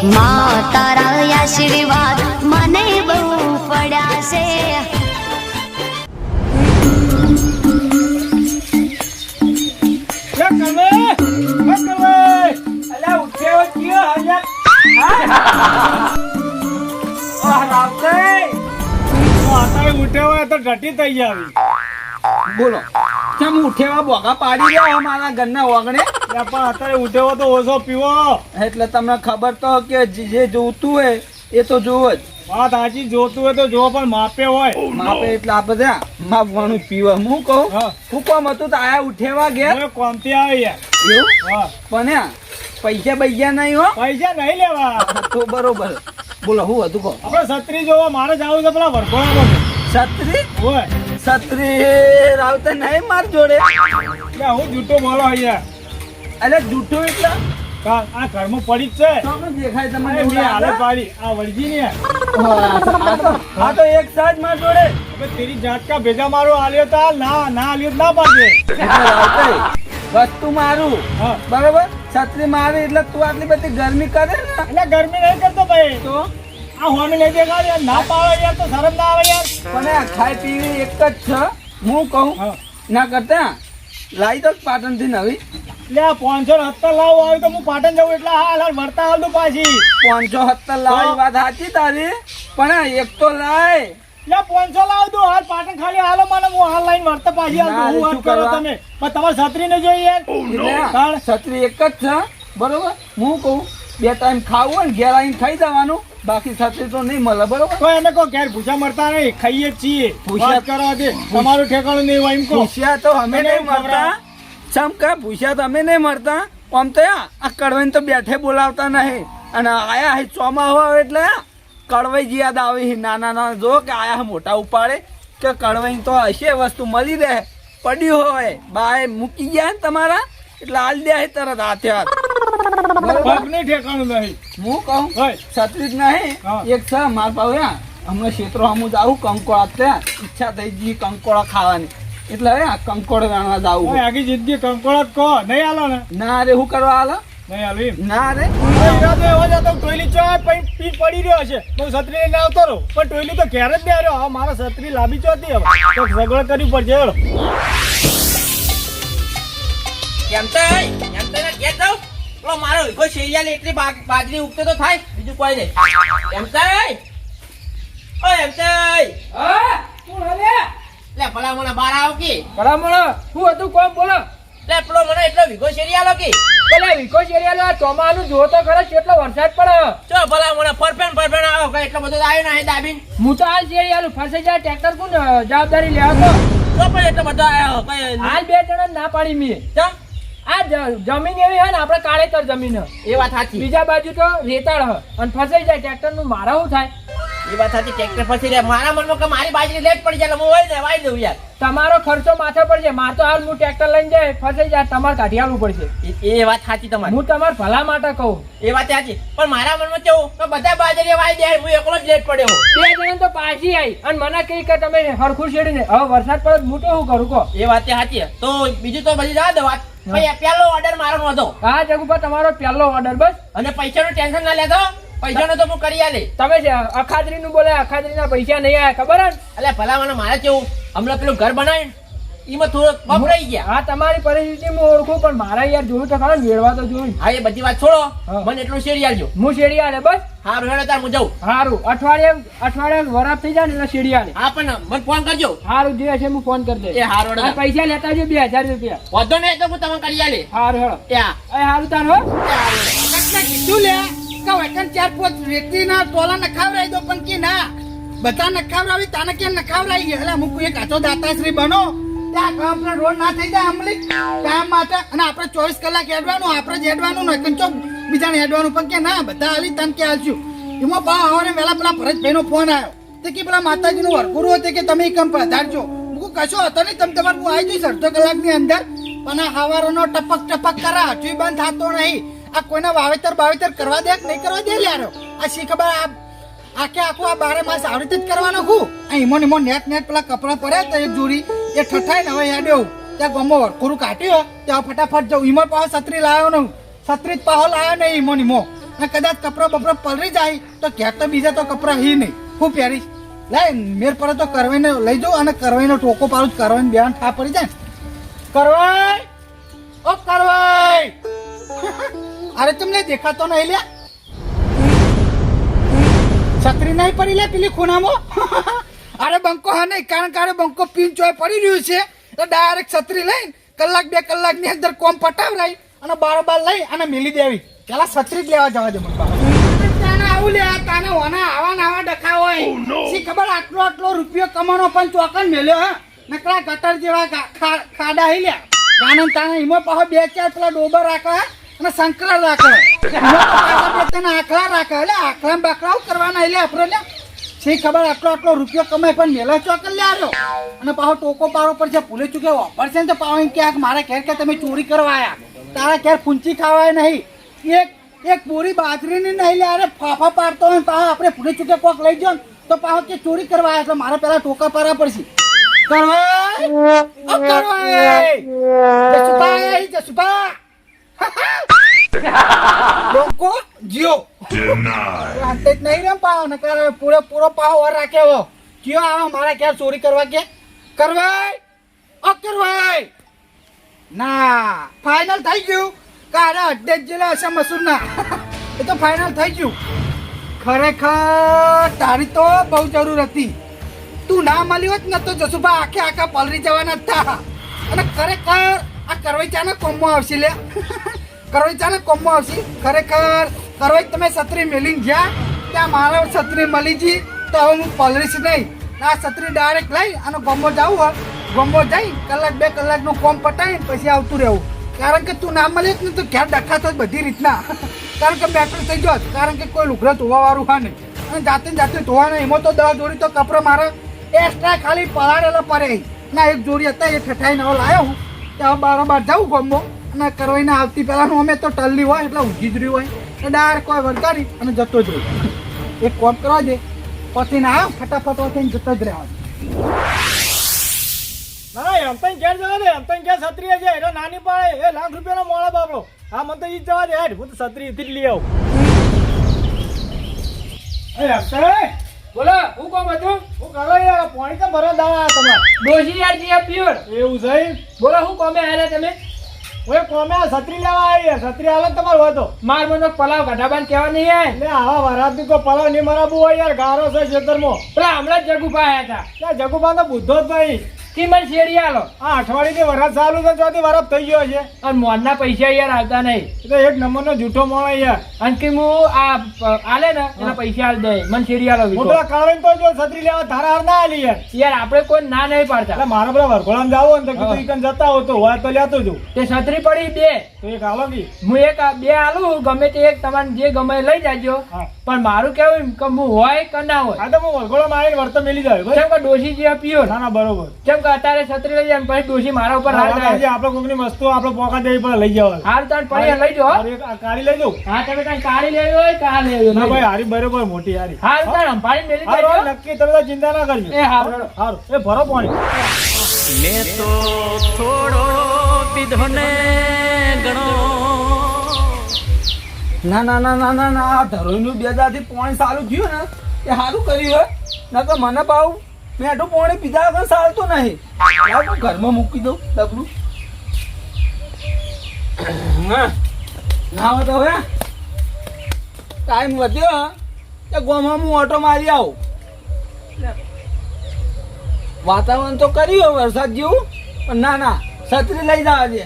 માં તારા આશીર્વાદ મને બહુ પડ્યા છે. બોલો કેમ ઉઠેવા બોગા પાડી રહ્યા મારા ઘરના ઓગણે? અત્યારે ઉઠેવો તો ઓછો પીવો. એટલે તમને ખબર તો કે જે જોતું હોય એ તો જોવો જ. વાત સાચી, જોતું હોય તો જો, પણ માપે હોય. માપે એટલે આ બધા માપવાનું પીવા. હું કહું હું કોમ હતું તો આયા ઉઠેવા ગયા કોમથી આવે યાર. એવું હા, પણ પૈસા બૈયા નહીં હો. પૈસા નહીં લેવા. તો બરોબર. બોલો હું હતું કહો. આપડે છત્રી જોવા મારે જવું છે પેલા વરઘોડામાં. છત્રી હોય છત્રી રાવતે નહીં માર જોડે. એટલે હું જૂઠો બોલો અહીંયા. એટલે જૂઠું એટલે આ ઘરમાં પડી જ છે. તમને દેખાય અરે તમને મેં હાલે પાડી આ વળગી ને. હા તો એક સાજ માર જોડે. હવે તેરી જાત કા ભેગા મારો આલ્યો તો હાલ, ના આલ્યો ના પાડે. વસ્તુ મારું હા. બરોબર. છત્રી મારી એટલે તું આટલી બધી ગરમી કરે ને. એટલે ગરમી નહીં કરતો ભાઈ. તો આ હોમી નહીં દેખાડ યાર, ના પાડો યાર તો શરમ ના આવે યાર. પણ આ ખાઈ પીવી એક જ છે. હું કહું હા. ના કરતા લાવી દો પાટણ થી નવી. એટલે આ 570 લાવો આવ્યું તો હું પાટણ જવું એટલે હાલ વળતા હાલ તું પાછી. 570 લાવી વાત સાચી તારી, પણ આ એક તો લાય. એટલે 500 લાવ દો હાલ પાટણ ખાલી હાલો મને, હું હાલ લાઈન વળતા પાછી હાલ. ના, હું વાત શું કરો કરવા? તમે પણ તમારે છત્રી ને જોઈએ યાર. એટલે છત્રી એક જ છે બરોબર. હું કહું બે ટાઈમ ખાવું હોય ને ઘેર આવીને ખાઈ જવાનું, બાકી છત્રી તો નહીં મળે બરોબર. તો એને કહો ઘેર ભૂસા મરતા નહીં, ખાઈએ જ છીએ. ભૂસા- વાત કરવા દે, તમારું ઠેકાણું નહીં હોય એમ કહો. ભૂસ્યા તો અમે નહીં મળતા. ચમકા ભૂસ્યા તો અમે નહીં મળતા. આમ તો આ કડવાઈને તો બેઠે બોલાવતા નહીં. અને આયા હે ચોમાહો આવે એટલે કડવાઈ જ યાદ આવે. નાના નાના જો કે આયા મોટા ઉપાડે કે કડવાઈ તો હશે વસ્તુ મળી રહે. પડ્યું હોય બાય મૂકી ગયા ને તમારા એટલે હાલ દે તરત હાથે હાથ. પગ નહીં ઠેકાણું નહીં. હું કહું હોય. છત્રી જ નહીં હા. એક છે માર પાવ હમણાં ક્ષેત્રો હમું જાવું કંકોળા ત્યાં ઈચ્છા થઈ ગઈ કંકોળા ખાવાની એટલે કંકોળ ગાણવા જાવું. હોય, આગી જિંદગી કંકોળો જ કહો નહીં હાલો ને. ના રે હું કરવા હાલ નહીં હાલો એમ. ના રે ઈરાદો એવો જ હતો, ટોયલી ચા પી પડી રહ્યો છે. હું છત્રી લઈને આવતો રહું પણ ટોયલી તો ઘેર જ નહીં આવ્યો. હા, મારા છત્રી લાંબી ચોથી હવે તો સગવડ કરવી પડશે. હેલો કેમ તો ઘેર જાઉં પેલો મારો વિકો શેરિયા લે એટલી બાજરી ઉગતો તો થાય બીજું કોઈ નહીં. એમ તો એમ તો લે ભલા મને બહાર આવો કે ભલામણ શું હતું કોમ બોલો. લે પેલો મને એટલો વિકો શેરિયા લો કે પેલા વિકો શેરિયાનો ચોમાનું જો તો ખરો કેટલો વરસાદ પડે. ચો ભલા મને ફરફેન આવો કઈ એટલો બધો આવ્યો નહીં દાબીન હું તો હાલ શેરિયાનું ફસાઈ જાય ટ્રેક્ટર કોણ જવાબદારી લેવા તો પણ એટલો બધો આવ્યો કઈ હાલ 2 જણા ના પાડી મેં. ચમ આ જમીન એવી હે ને આપણે કાળેતર જમીન હે. એ વાત સાચી બીજા બાજુ તો રેતાળ હે અને ફસાઈ જાય ટ્રેક્ટર નું મારા શું થાય. એ વાત સાચી ટ્રેક્ટર ફસી રહ્યા મારા મનમાં કે મારી બાજરી લેટ પડી જાય હું હોય ને વાઈ દઉં યાર. તમારો ખર્ચો માથે પડશે. માર તો હાલ હું ટ્રેક્ટર લઈને જાય ફસાઈ જાય તમારે કાઢી આવવું પડશે. એ વાત સાચી તમારી હું તમારા ભલા માટે કહું. એ વાત સાચી પણ મારા મનમાં કેવું કે બધા બાજરી વાઈ દે હું એકલો જ લેટ પડ્યો. 2 જણા તો પાછી આવી અને મને કહી કે તમે હરખું શેડીને હવે વરસાદ પડે હું તો શું કરું કહો. એ વાત સાચી તો બીજું તો બધી જવા દો વાત. પહેલો ઓર્ડર મારો નતો હા જગુભા તમારો પહેલો ઓર્ડર બસ. અને પૈસાનું ટેન્શન ના લેતો. પૈસાનો તો હું કરી આલે. તમે અખાત્રી નું બોલે અખાત્રી ના પૈસા નહીં આયા ખબર હે. એટલે ભલા મને મારે કેવું હમણાં પેલું ઘર બનાવે એમાં થોડો વપરાઈ ગયા. હા તમારી પરિસ્થિતિ હું ઓળખું પણ મારા યાર જોયું તો ખરા મેળવા તો જોયું. હા એ બધી વાત છોડો હા. મને એટલું શેરી આલજો. હું શેડી આલે બસ. હા હેડો તાર હું જાઉં. હારું અઠવાડિયે વરાપ થઈ જાય ને એટલે શેડી આલે. હા પણ મને ફોન કરજો. હારું જે હશે હું ફોન કરી દે. એ હારો આ પૈસા લેતા આવજો 2000 રૂપિયા. વધો નહીં તો હું તમને કરી આલે. હારું હેડો. ત્યાં એ હારું તાર હો. કીધું લે કે વચન 4-5 વ્યક્તિના ટોલા નખાવરાઈ દો પણ કે ના બધા નખાવરાવી તાને કેમ નખાવરાઈ ગયા. એટલે અમુક એક આચો દાતાશ્રી બનો ત્યાં આપણે રોડ ના થઈ જાય અમલી કામ માટે અને આપણે 24 કલાક હેડવાનું આપણે જ હેડવાનું નહીં કંચો બીજાને હેડવાનું પણ કે ના બધા આવી તને કે આલશું. એમાં બા હવારે વહેલા પેલા ભરતભાઈનો ફોન આવ્યો તે કે પેલા માતાજીનું વરઘોડું હતું કે તમે એકમ પધારજો. હું કશો હતો નહીં તમે તમારે હું આવી જઈશ અડધો કલાકની અંદર પણ આ હવારોનો ટપક કરા હજુ બંધ થતો નહીં. આ કોઈના વાવેતર કરવા દે કે નહીં કરવા દે યાર. આ શી ખબર આખે આખું આ 12 માસ આવી રીતે જ કરવાનું હું ઈમોન નેટ પેલા કપડા પડ્યા તો એક જોડી એ ઠઠાઈ ને હવે હેડ્યો ત્યાં ગમો વરખોરું કાઢ્યો ત્યાં ફટાફટ જાઉં. ઈમો પાવ છત્રી લાવ્યો ને છત્રી જ પાહો લાવ્યો ને ઈમો અને કદાચ કપડા બપડા પલરી જાય તો ઘેર તો બીજા તો કપડા હી નહીં હું પહેરીશ લાય મેર પડે તો કરવાઈને લઈ જાઉં અને કરવાઈનો ટોકો પાડું કરવાઈને બેન ઠા પડી જાય કરવાઈ ઓ કરવાઈ અરે તમને દેખાતો નહીં લ્યા છત્રી નહીં પડી લે પેલી ખૂણામાં અરે બંકો હા નહીં કારણ કે બંકો પીન ચોય પડી રહ્યું છે તો ડાયરેક્ટ છત્રી લઈને કલાક 2 કલાકની અંદર કોમ પટાવરાઈ અને બારોબાર લઈ અને મિલી દેવી પેલા છત્રી જ લેવા જવા દે મને તાને આવું લે તાને ઓના આવા ડખા હોય શી ખબર આટલો રૂપિયો કમાનો પણ ચોકન મેલ્યો હા નકરા ગટર જેવા ખાડા હી લ્યા ગાને તાને ઈમો પાહો 2-4 પેલા ડોબર રાખે અને સંકરા રાખે આખલા રાખે એટલે આખલા બાકડા કરવાના એટલે આપણે લે શી ખબર આટલો રૂપિયો કમાય પણ મેલા ચોકન લે આવ્યો અને પાહો ટોકો પાડો પર છે ભૂલે ચૂકે વાપર છે ને તો પાહો ક્યાંક મારા ઘેર કે તમે ચોરી કરવા આયા તારા ઘેર પૂંચી ખાવાય નહીં એક પૂરી બાજરીની નહીં લે અરે ફાફા પાડતો હોય પાહો આપણે ભૂલે ચૂકે કોક લઈ જાઓ તો પાહો કે ચોરી કરવા આવ્યા એટલે મારે પેલા ટોકા પાડવા પડશે જસુભા લોકો જીઓ અંતે નહીં રમ પાવ ને કરે પૂરો પાવ ઓર રાખ્યો જીઓ આવો મારા ક્યાં ચોરી કરવા કે કરવાય ઓ કરવાય ના ફાઇનલ થઈ ગયું કારા અડ્ડે જેલા હશે મસૂર ના એ તો ફાઇનલ થઈ ગયું ખરેખર તારી તો બહુ જરૂર હતી તું ના મળ્યો જ ન તો જસુભા આખા પલરી જવાના હતા અને ખરેખર આ કરવૈચાના કોમમાં આવશે લે કરવૈચાના કોમમાં આવશે ખરેખર કરવૈ તમે છત્રી મેલીને ગયા ત્યાં મારા છત્રી મળી જી તો હવે હું પલરીશ નહીં આ છત્રી ડાયરેક્ટ લઈ અને ગોમ્બો જવું હોય ગોમ્બો જઈ કલાક 2 કલાકનું કોમ પટાવીને પછી આવતું રહેવું કારણ કે તું ના મળે ને તો ઘેર ડખાતો જ બધી રીતના કારણ કે બેટરી થઈ ગયો કારણ કે કોઈ લુગડા ધોવા વાળું હા નહીં અને જાતે ધોવાના એમાં તો 10 જોડી તો કપડા મારે એક્સ્ટ્રા ખાલી પલાળેલા પડે ના એક જોડી હતા એ ઠઠાઈને હવે લાવ્યો હું ત્યાં બારોબાર જાઉં ગમો અને કરવાઈને આવતી પહેલાંનું અમે તો ટલ્લી હોય એટલે ઊંઘી જ રહ્યું હોય એટલે ડાયરેક્ટ કોઈ વળગાડી અને જતો જ રહ્યો એક કોમ કરવા દે પછી ના આવ્યો ફટાફટ થઈને જતો જ રહેવા ના એમ તો ઘેર જવા દે એમ તો ઘેર છત્રી છે એટલે નાની પાડે એ લાખ રૂપિયાનો મોળા બાપડો હા મને તો ઈ જ જવા દે હેડ હું તો છત્રી લઈ આવું બોલો હું કોમ હતું હું કરો યાર પાણી તો ભરવા દાવા તમારે ડોસી યાર જી પ્યોર એવું છે બોલો હું કોમે આયા તમે ઓય કોમે છત્રી લેવા આવી યાર છત્રી આલે તમારો હોય તો માર મને પલાવ ગઢાબાન કહેવા નહીં આય એટલે આવા વરાતી કો પલાવ નહીં મરાબુ હોય યાર ગારો છે ખેતરમાં પેલા હમણાં જ જગુભા આયા હતા ત્યાં જગુબા તો બુદ્ધો જ ભાઈ કી મને શેરી આલો આ અઠવાડિયે વરસાદ ચાલુ છે ચોથી વરફ થઈ ગયો છે અને મોનના પૈસા યાર આવતા નહીં એ તો એક નંબરનો જૂઠો મોણો યાર અને કે હું આ આલે ને એના પૈસા આલ દે મને શેરી આલો હું તો કાળવીને તો જો છત્રી લેવા તારા હાર ના આલી યાર યાર આપણે કોઈ ના નહીં પાડતા એટલે મારા પેલા વરઘોડામાં જાવ ને તો કીધું ઈકન જતા હો તો હોય તો લેતો છું તે છત્રી પડી બે તો એક આલો કી હું એક બે આલું ગમે તે એક તમારે જે ગમે એ લઈ જાજો હા. પણ મારું કેવું કે હું હોય કે ના હોય આ તો હું વરઘોડામાં આવીને વર્તો મેલી જાય બસ કેમ કે ડોસી જે પીયો ના ના બરોબર કેમ કે અત્યારે છત્રી લઈ જાય પછી ડોસી મારા ઉપર હાલ આજે જાય આપણે કોકની વસ્તુ આપણે પોકા દેવી પડે લઈ જવા હાલ તાર પડી લઈ જો હારી એક આ કાળી લઈ જાઉં હા તમે કઈ કાળી લેવી હોય કે આ લેવી ના ભાઈ હોય હારી બરોબર મોટી હારી હાલ તાર અંભાળી મેલી હારું, દેજો નક્કી તમે તો ચિંતા ના કરજો એ હારું. હારું એ ભરો પાણી ના ના ના ના ના ના આ ધરોઈનું 2 થી પાણી ચાલુ થયું ને એ સારું કર્યું હે ના તો મને પાવ મેં આટલું પાણી પીધા વગર ચાલતું નહીં લાવ હું ઘરમાં મૂકી દઉં ડબલું ના હોય તો હવે ટાઈમ વધ્યો કે ગામમાં હું ઓટો મારી આવું વાતાવરણ તો કર્યું હોય વરસાદ જેવું પણ ના ના છત્રી લઈ જવા દે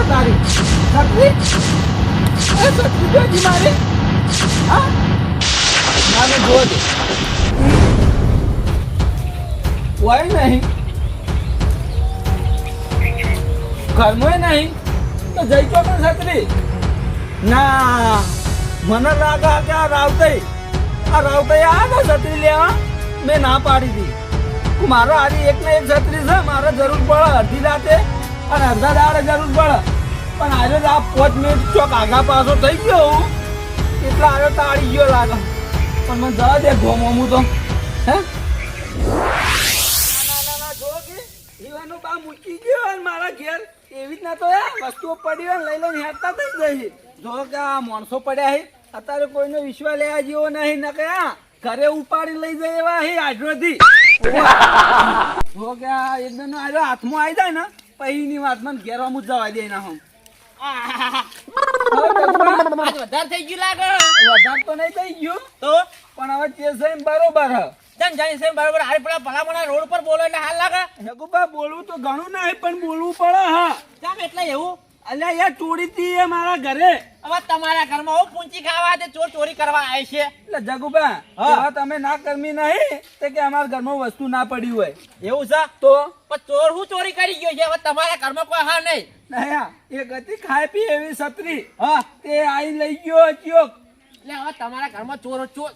તારી છત્રી છત્રી જોજી મારી હા ના મેં જોવા દે હોય નહીં ઘરમાં નહીં તો જઈ તો પણ છત્રી ના મને લાગે કે આ રાવતઈ આ ને છત્રી લેવા મેં ના પાડી હતી મારો આરી એક ને એક છત્રી છે મારે જરૂર પડે અડધી રાતે અને અડધા દાડે જરૂર પડે પણ આજે આ 5 મિનિટ ચોક આગા પાછો થઈ ગયો એટલે આજે તાળી ગયો લાગે પણ મને જવા દે ઘોમું તો હે મૂકી ગયો અને મારા ઘેર એવી જ ના તો વસ્તુઓ પડી હોય લઈ લઈને હેરતા થઈ જઈ જો કે આ માણસો પડ્યા છે અત્યારે કોઈનો વિશ્વાસ લેવા જેવો નહીં ન કયા ઘરે ઉપાડી લઈ જાય એવા હે આજરોથી જો કે આ એકદમ આજો હાથમાં આવી જાય ને પહીની વાતમાં ઘેરવા મુજ જવા દે ના હમ આજ વધારે થઈ ગયું લાગે. વધારે તો નહીં થઈ ગયું તો પણ હવે તે છે એમ બરોબર હ તને જાણી છે બરાબર હારી પેલા ભલામણા રોડ પર બોલો એટલે હાલ લાગે. નકુબા બોલવું તો ઘણું નહીં પણ બોલવું પડે હા કેમ એટલે એવું? અલ્યા યાર ચોરી થી એ મારા ઘરે હવે તમારા ઘરમાં હું પૂંચી ખાવા તે ચોર ચોરી કરવા આવે છે. એટલે જગુબા એવા તમે ના કરમી નહીં તે કે અમારા ઘરમાં વસ્તુ ના પડી હોય એવું છે? તો પણ ચોર હું ચોરી કરી ગયો છે? હવે તમારા ઘરમાં કોઈ હા નહીં. નયા એક હતી ખાઈ પી એવી છત્રી હા તે આઈ લઈ ગયો ચોક એટલે હવે તમારા ઘરમાં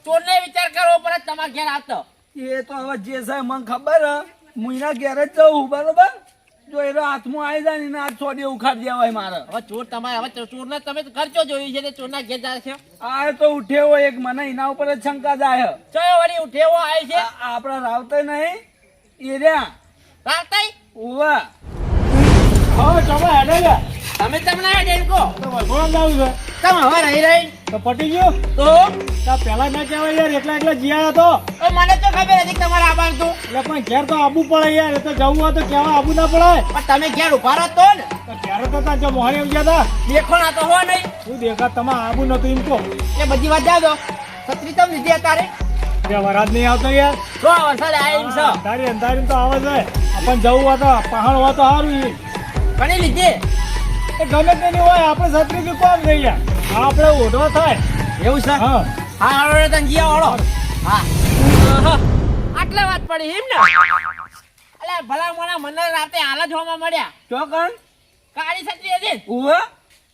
ચોર ને વિચાર કરવો પડે તમારા ઘેર આવતો. એ તો હવે જે છે મને ખબર હ મુઈના ઘેર જ જવું બરોબર જો એનો હાથમાં આવી જાય ને હાથ છોડી ઉખાડી દેવાય મારે હવે ચોર તમારે હવે ચોર ને તમે ખર્ચો જોયું છે તે ચોર ના ઘેર જાય છે. આ તો ઉઠ્યો એક મને એના ઉપર જ શંકા જાય ચયો વળી ઉઠેવો આવે છે. આપડા રાવતે નહીં એ રહ્યા રાતાઈ ઉવા હવે તમે હેડે લે તમે તમને જઈને કહો તો વરઘોડા લાવું છે તમે હવે રહી રહી તો પટી ગયું તો તો પેલા ના કહેવાય યાર એકલા જીયા હતો મને તો ખબર હતી કે તમારે આવવાનું હતું. એટલે પણ ઘેર તો આબુ પડે યાર એ તો જવું હોય તો કેવા આબુ ના પડે પણ તમે ઘેર ઉભા રહો તો ને તો ત્યારે તો ત્યાં જો મોહણી આવી ગયા હતા દેખો ના તો હો નહીં. શું દેખા તમારે આબુ નતું એમ કહો એ બધી વાત જાવ દો. છત્રી તમે લીધી અત્યારે કે વરાદ નહીં આવતો યાર જો આ વરસાદ આવે એમ છે. અંધારી અંધારી તો આવે છે આપણને જવું હોય તો પહાડ હોય તો સારું એ ઘણી લીધી એ ગમે તે નહીં હોય આપણે છત્રી થી કોમ થઈ ગયા આપણે ઓઢો થાય એવું છે. હા હા હળો તને જીયા હળો. હા આટલા વાત પડી એમ ને. અલે ભલા મોણા મને રાતે હાલ જ જોવા મળ્યા. ચોકન કાળી છત્રી હતી ઉવા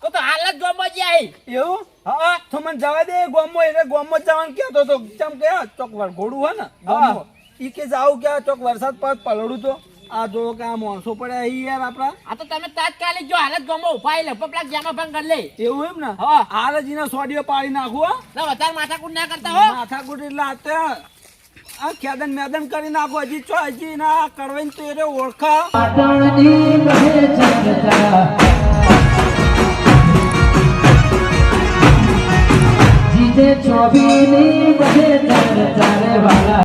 તો હાલ જ જોવા ગયા એવું હા તો મને જવા દે ગોમો એને ગોમો જવાનું કેતો તો ચમ કે ચોક વરઘોડું હોય ને ગોમો ઈ કે જાવ કે ચોક વરસાદ પર પલડું તો આ જો કે આ માણસો પડ્યા અહીં યાર આપડા આ તો તમે તાત્કાલિક જો હાલત ગમો ઉપાય લે પેલા જામા ભંગ કરી લે. એવું એમ ને હા. હાલ જ એના સોડીઓ પાડી નાખું હો ના વધારે માથાકૂટ ના કરતા હો. માથા કુટ એટલે આ ખેદન મેદન કરી નાખો હજી ચો હજી ના કડવાઈ તો એને ઓળખા જીતે ચોબીની બધે ચાલે વાલા